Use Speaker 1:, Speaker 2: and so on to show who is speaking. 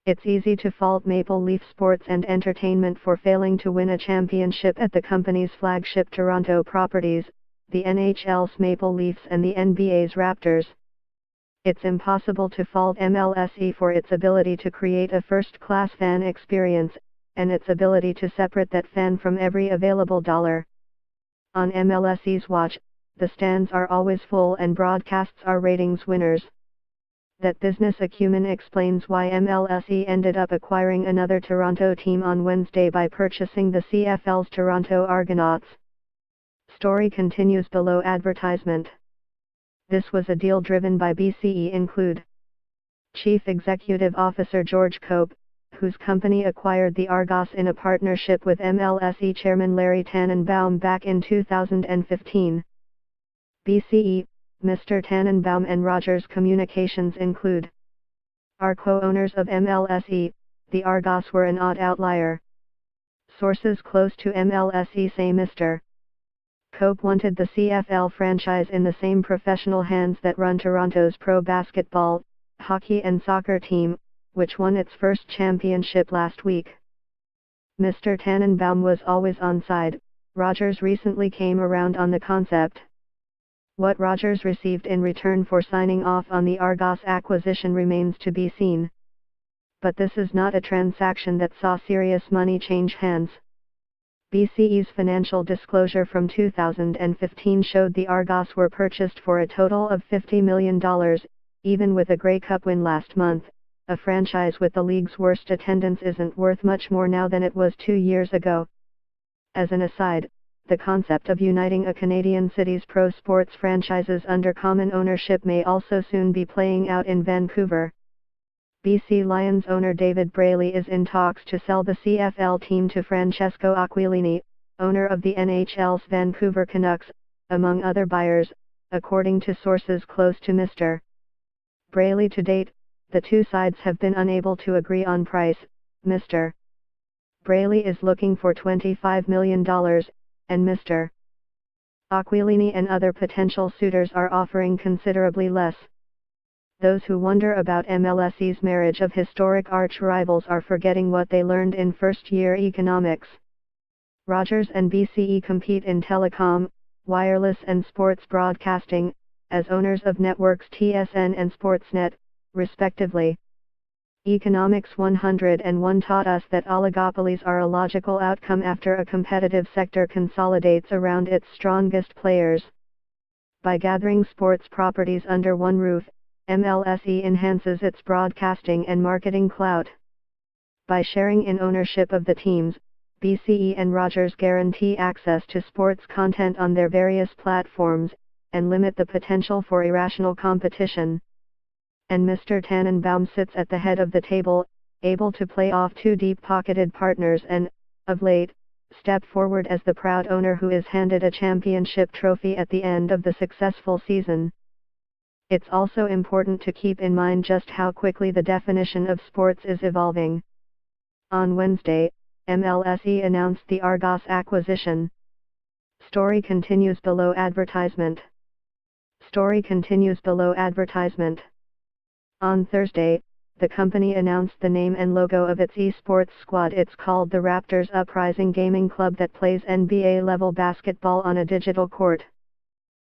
Speaker 1: It's easy to fault Maple Leaf Sports and Entertainment for failing to win a championship at the company's flagship Toronto properties, the NHL's Maple Leafs and the NBA's Raptors. It's impossible to fault MLSE for its ability to create a first-class fan experience, and its ability to separate that fan from every available dollar. On MLSE's watch, the stands are always full and broadcasts are ratings winners. That business acumen explains why MLSE ended up acquiring another Toronto team on Wednesday by purchasing the CFL's Toronto Argonauts. Story continues below advertisement. This was a deal driven by BCE include Chief Executive Officer George Cope, whose company acquired the Argos in a partnership with MLSE Chairman Larry Tannenbaum back in 2015. BCE, Mr. Tannenbaum and Rogers Communications include are co-owners of MLSE. The Argos were an odd outlier. Sources close to MLSE say Mr. Cope wanted the CFL franchise in the same professional hands that run Toronto's pro basketball, hockey and soccer team, which won its first championship last week. Mr. Tannenbaum was always on side. Rogers recently came around on the concept. What Rogers received in return for signing off on the Argos acquisition remains to be seen. But this is not a transaction that saw serious money change hands. BCE's financial disclosure from 2015 showed the Argos were purchased for a total of $50 million, even with a Grey Cup win last month. A franchise with the league's worst attendance isn't worth much more now than it was 2 years ago. As an aside, the concept of uniting a Canadian city's pro sports franchises under common ownership may also soon be playing out in Vancouver. BC Lions owner David Braley is in talks to sell the CFL team to Francesco Aquilini, owner of the NHL's Vancouver Canucks, among other buyers, according to sources close to Mr. Braley. To date, the two sides have been unable to agree on price. Mr. Braley is looking for $25 million, and Mr. Aquilini and other potential suitors are offering considerably less. Those who wonder about MLSE's marriage of historic arch-rivals are forgetting what they learned in first-year economics. Rogers and BCE compete in telecom, wireless and sports broadcasting, as owners of networks TSN and Sportsnet, respectively. Economics 101 taught us that oligopolies are a logical outcome after a competitive sector consolidates around its strongest players. By gathering sports properties under one roof, MLSE enhances its broadcasting and marketing clout. By sharing in ownership of the teams, BCE and Rogers guarantee access to sports content on their various platforms, and limit the potential for irrational competition. And Mr. Tannenbaum sits at the head of the table, able to play off two deep-pocketed partners and, of late, step forward as the proud owner who is handed a championship trophy at the end of the successful season. It's also important to keep in mind just how quickly the definition of sports is evolving. On Wednesday, MLSE announced the Argos acquisition. Story continues below advertisement. Story continues below advertisement. On Thursday, the company announced the name and logo of its esports squad. It's called the Raptors Uprising Gaming Club that plays NBA-level basketball on a digital court.